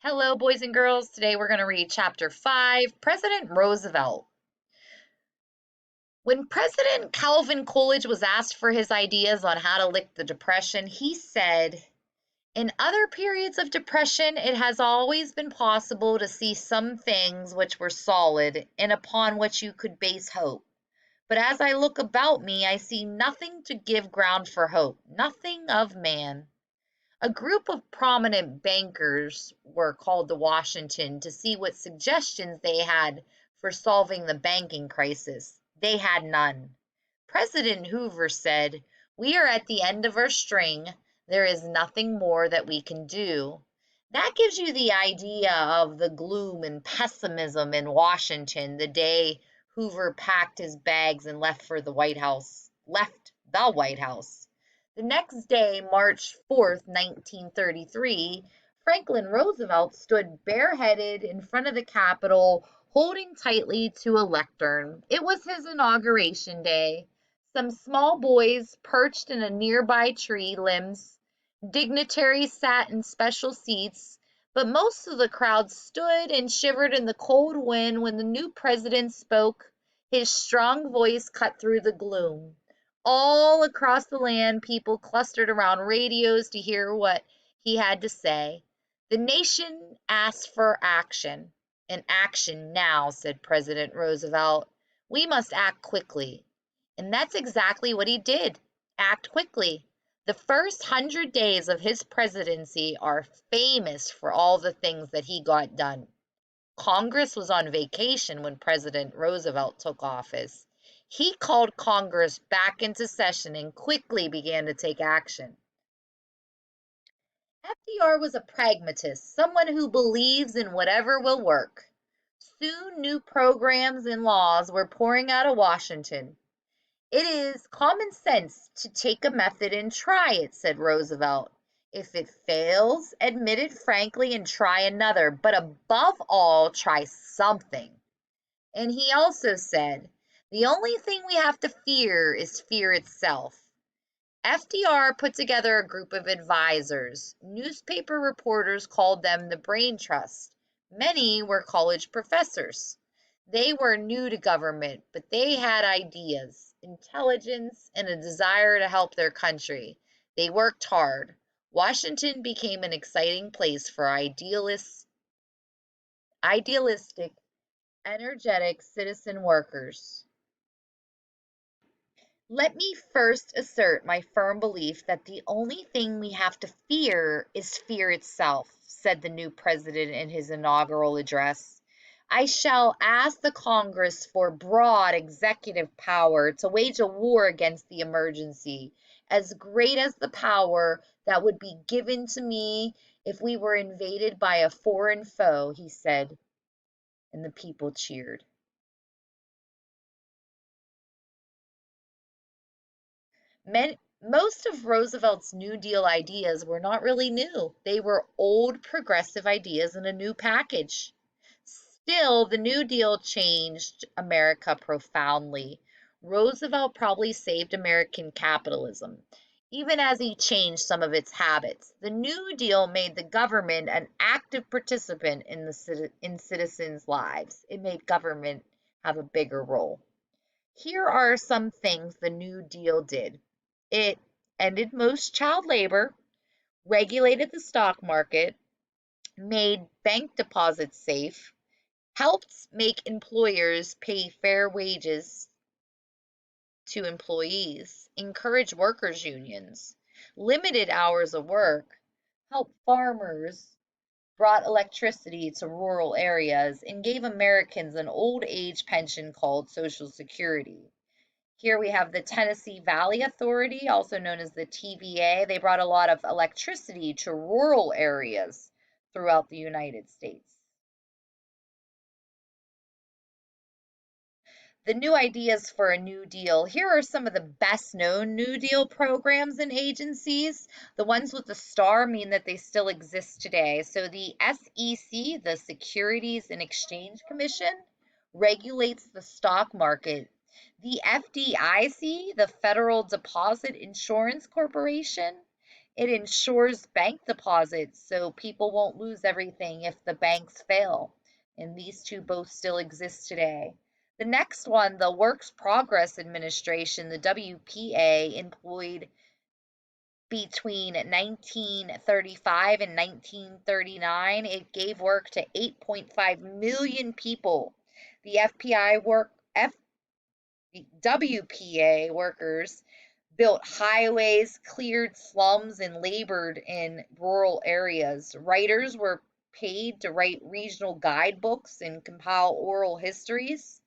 Hello, boys and girls. Today we're going to read Chapter 5, President Roosevelt. When President Calvin Coolidge was asked for his ideas on how to lick the Depression, he said, "In other periods of depression, it has always been possible to see some things which were solid and upon which you could base hope. But as I look about me, I see nothing to give ground for hope, nothing of man." A group of prominent bankers were called to Washington to see what suggestions they had for solving the banking crisis. They had none. President Hoover said, "We are at the end of our string. There is nothing more that we can do." That gives you the idea of the gloom and pessimism in Washington the day Hoover packed his bags and left the White House. The next day, March 4th, 1933, Franklin Roosevelt stood bareheaded in front of the Capitol, holding tightly to a lectern. It was his inauguration day. Some small boys perched in a nearby tree limbs. Dignitaries sat in special seats, but most of the crowd stood and shivered in the cold wind when the new president spoke. His strong voice cut through the gloom. All across the land, people clustered around radios to hear what he had to say. The nation asked for action. "And action now," said President Roosevelt. "We must act quickly." And that's exactly what he did. Act quickly. The first 100 days of his presidency are famous for all the things that he got done. Congress was on vacation when President Roosevelt took office. He called Congress back into session and quickly began to take action. FDR was a pragmatist, someone who believes in whatever will work. Soon new programs and laws were pouring out of Washington. "It is common sense to take a method and try it," said Roosevelt. "If it fails, admit it frankly and try another, but above all, try something." And he also said, "The only thing we have to fear is fear itself." FDR put together a group of advisors. Newspaper reporters called them the Brain Trust. Many were college professors. They were new to government, but they had ideas, intelligence, and a desire to help their country. They worked hard. Washington became an exciting place for idealistic, energetic citizen workers. "Let me first assert my firm belief that the only thing we have to fear is fear itself," said the new president in his inaugural address. "I shall ask the Congress for broad executive power to wage a war against the emergency, as great as the power that would be given to me if we were invaded by a foreign foe," he said, and the people cheered. Most of Roosevelt's New Deal ideas were not really new. They were old progressive ideas in a new package. Still, the New Deal changed America profoundly. Roosevelt probably saved American capitalism, even as he changed some of its habits. The New Deal made the government an active participant in citizens' lives. It made government have a bigger role. Here are some things the New Deal did. It ended most child labor, regulated the stock market, made bank deposits safe, helped make employers pay fair wages to employees, encouraged workers' unions, limited hours of work, helped farmers, brought electricity to rural areas, and gave Americans an old age pension called Social Security. Here we have the Tennessee Valley Authority, also known as the TVA. They brought a lot of electricity to rural areas throughout the United States. The new ideas for a New Deal. Here are some of the best known New Deal programs and agencies. The ones with the star mean that they still exist today. So the SEC, the Securities and Exchange Commission, regulates the stock market. The FDIC, the Federal Deposit Insurance Corporation, It ensures bank deposits so people won't lose everything if the banks fail. And these two both still exist today. The next one, the Works Progress Administration, the WPA, employed between 1935 and 1939. It gave work to 8.5 million people. The WPA workers built highways, cleared slums, and labored in rural areas. Writers were paid to write regional guidebooks and compile oral histories.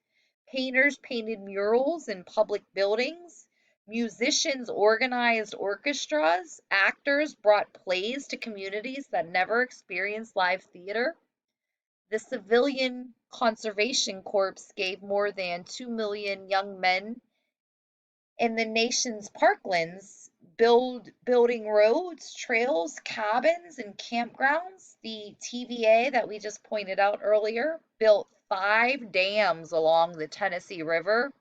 Painters painted murals in public buildings. Musicians organized orchestras. Actors brought plays to communities that never experienced live theater. The Civilian Conservation Corps gave more than 2 million young men in the nation's parklands, building roads, trails, cabins, and campgrounds. The TVA that we just pointed out earlier built 5 dams along the Tennessee River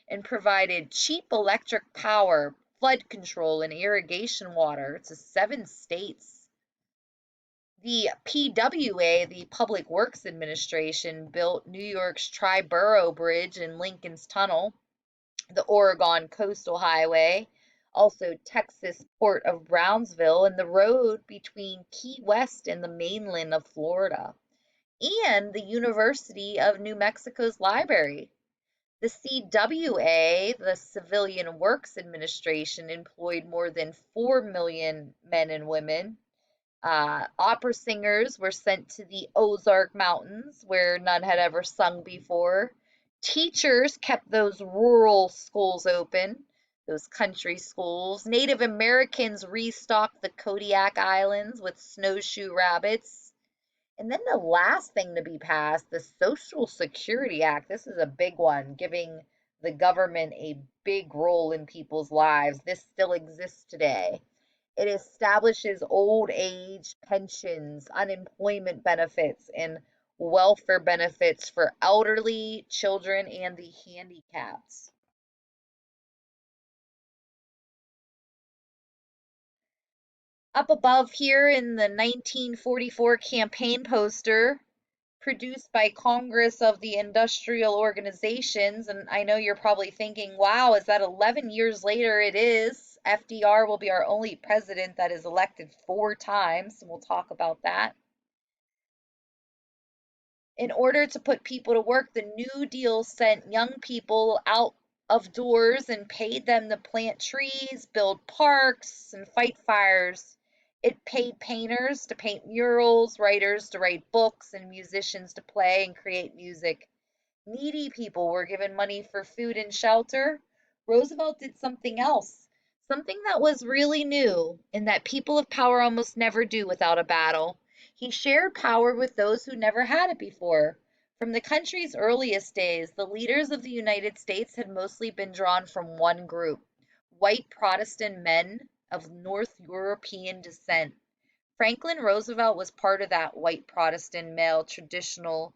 and provided cheap electric power, flood control, and irrigation water to 7 states. The PWA, the Public Works Administration, built New York's Triborough Bridge and Lincoln's Tunnel, the Oregon Coastal Highway, also Texas Port of Brownsville, and the road between Key West and the mainland of Florida, and the University of New Mexico's library. The CWA, the Civilian Works Administration, employed more than 4 million men and women. Opera singers were sent to the Ozark Mountains, where none had ever sung before. Teachers kept those rural schools open, those country schools. Native Americans restocked the Kodiak Islands with snowshoe rabbits. And then the last thing to be passed, the Social Security Act. This is a big one, giving the government a big role in people's lives. This still exists today. It establishes old age pensions, unemployment benefits, and welfare benefits for elderly, children, and the handicapped. Up above here in the 1944 campaign poster, produced by Congress of the Industrial Organizations, and I know you're probably thinking, wow, is that 11 years later? It is. FDR will be our only president that is elected 4 times, and we'll talk about that. In order to put people to work, the New Deal sent young people out of doors and paid them to plant trees, build parks, and fight fires. It paid painters to paint murals, writers to write books, and musicians to play and create music. Needy people were given money for food and shelter. Roosevelt did something else, something that was really new and that people of power almost never do without a battle. He shared power with those who never had it before. From the country's earliest days, the leaders of the United States had mostly been drawn from one group, white Protestant men of North European descent. Franklin Roosevelt was part of that white Protestant male traditional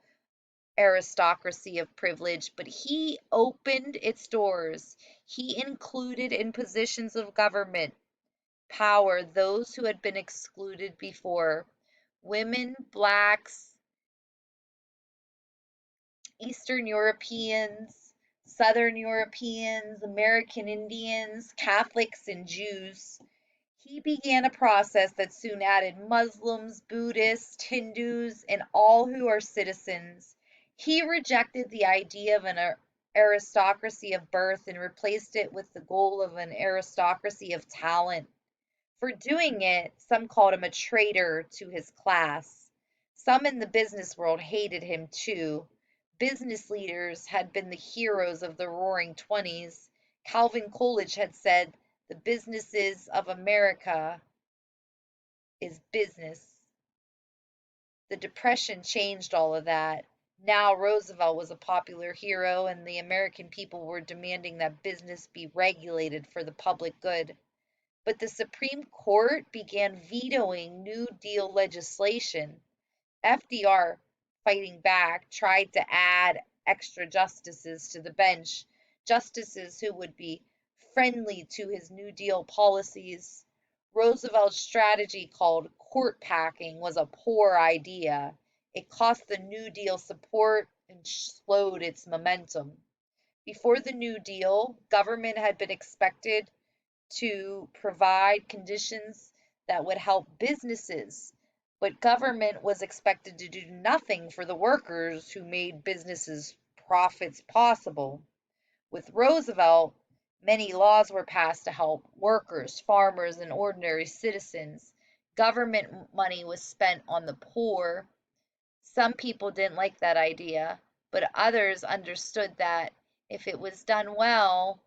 aristocracy of privilege, but he opened its doors. He included in positions of government power those who had been excluded before: women, blacks, Eastern Europeans, Southern Europeans, American Indians, Catholics, and Jews. He began a process that soon added Muslims, Buddhists, Hindus, and all who are citizens. He rejected the idea of an aristocracy of birth and replaced it with the goal of an aristocracy of talent. For doing it, some called him a traitor to his class. Some in the business world hated him too. Business leaders had been the heroes of the Roaring Twenties. Calvin Coolidge had said, "The businesses of America is business." The Depression changed all of that. Now Roosevelt was a popular hero, and the American people were demanding that business be regulated for the public good. But the Supreme Court began vetoing New Deal legislation. FDR, fighting back, tried to add extra justices to the bench, justices who would be friendly to his New Deal policies. Roosevelt's strategy called court packing was a poor idea. It cost the New Deal support and slowed its momentum. Before the New Deal, government had been expected to provide conditions that would help businesses, but government was expected to do nothing for the workers who made businesses' profits possible. With Roosevelt, many laws were passed to help workers, farmers, and ordinary citizens. Government money was spent on the poor. Some people didn't like that idea, but others understood that if it was done well,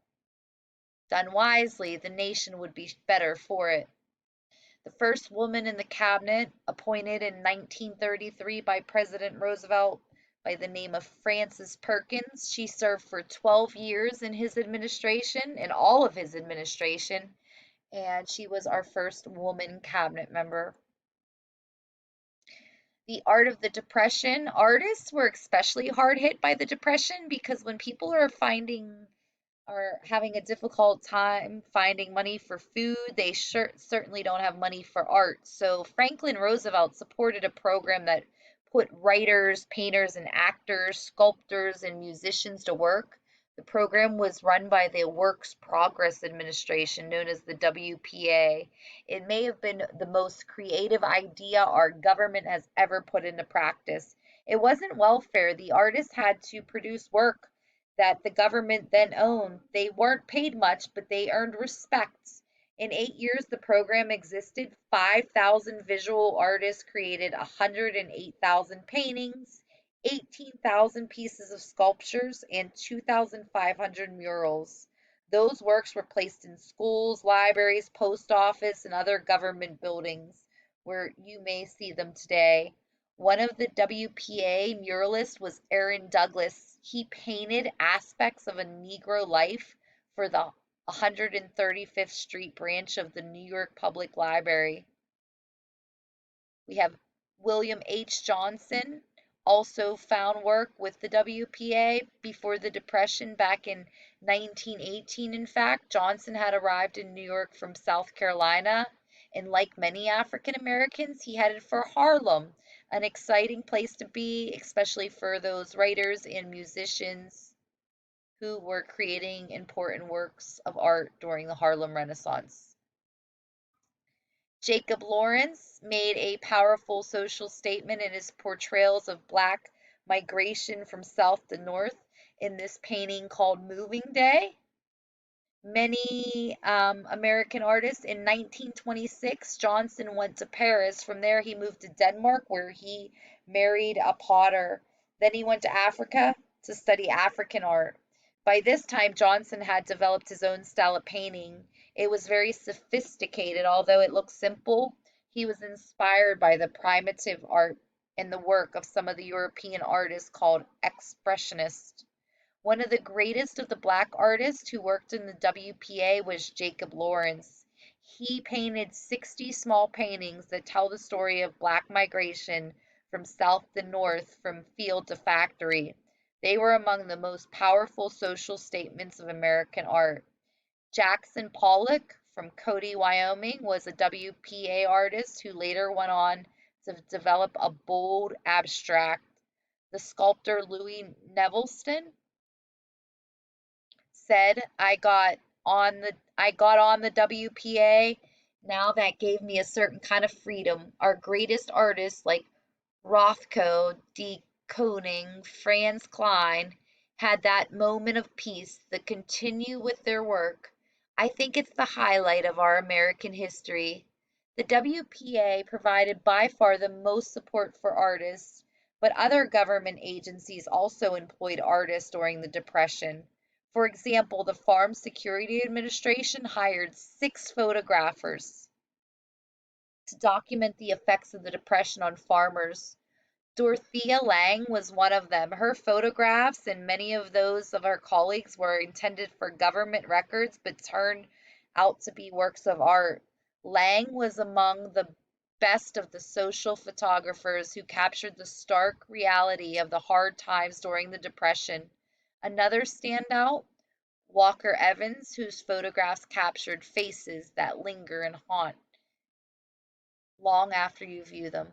done wisely, the nation would be better for it. The first woman in the cabinet, appointed in 1933 by President Roosevelt by the name of Frances Perkins, she served for 12 years in his administration, in all of his administration, and she was our first woman cabinet member. The art of the Depression. Artists were especially hard hit by the Depression because when people are having a difficult time finding money for food, they certainly don't have money for art. So Franklin Roosevelt supported a program that put writers, painters, and actors, sculptors, and musicians to work. The program was run by the Works Progress Administration, known as the WPA. It may have been the most creative idea our government has ever put into practice. It wasn't welfare. The artists had to produce work that the government then owned. They weren't paid much, but they earned respect. In 8 years the program existed, 5,000 visual artists created 108,000 paintings, 18,000 pieces of sculptures, and 2,500 murals. Those works were placed in schools, libraries, post office, and other government buildings where you may see them today. One of the WPA muralists was Aaron Douglas. He painted aspects of a Negro life for the 135th Street branch of the New York Public Library. We have William H. Johnson, also found work with the WPA before the Depression back in 1918. In fact, Johnson had arrived in New York from South Carolina, and like many African Americans, he headed for Harlem, an exciting place to be, especially for those writers and musicians who were creating important works of art during the Harlem Renaissance. Jacob Lawrence made a powerful social statement in his portrayals of Black migration from South to North in this painting called Moving Day. Many American artists. In 1926, Johnson went to Paris. From there, he moved to Denmark, where he married a potter. Then he went to Africa to study African art. By this time, Johnson had developed his own style of painting. It was very sophisticated, although it looked simple. He was inspired by the primitive art and the work of some of the European artists called Expressionists. One of the greatest of the Black artists who worked in the WPA was Jacob Lawrence. He painted 60 small paintings that tell the story of Black migration from South to North, from field to factory. They were among the most powerful social statements of American art. Jackson Pollock from Cody, Wyoming, was a WPA artist who later went on to develop a bold abstract. The sculptor Louis Nevelston said, I got on the WPA. Now that gave me a certain kind of freedom. Our greatest artists like Rothko, de Kooning, Franz Klein had that moment of peace that continue with their work. I think it's the highlight of our American history. The WPA provided by far the most support for artists, but other government agencies also employed artists during the Depression. For example, the Farm Security Administration hired 6 photographers to document the effects of the Depression on farmers. Dorothea Lange was one of them. Her photographs and many of those of her colleagues were intended for government records but turned out to be works of art. Lange was among the best of the social photographers who captured the stark reality of the hard times during the Depression. Another standout, Walker Evans, whose photographs captured faces that linger and haunt long after you view them.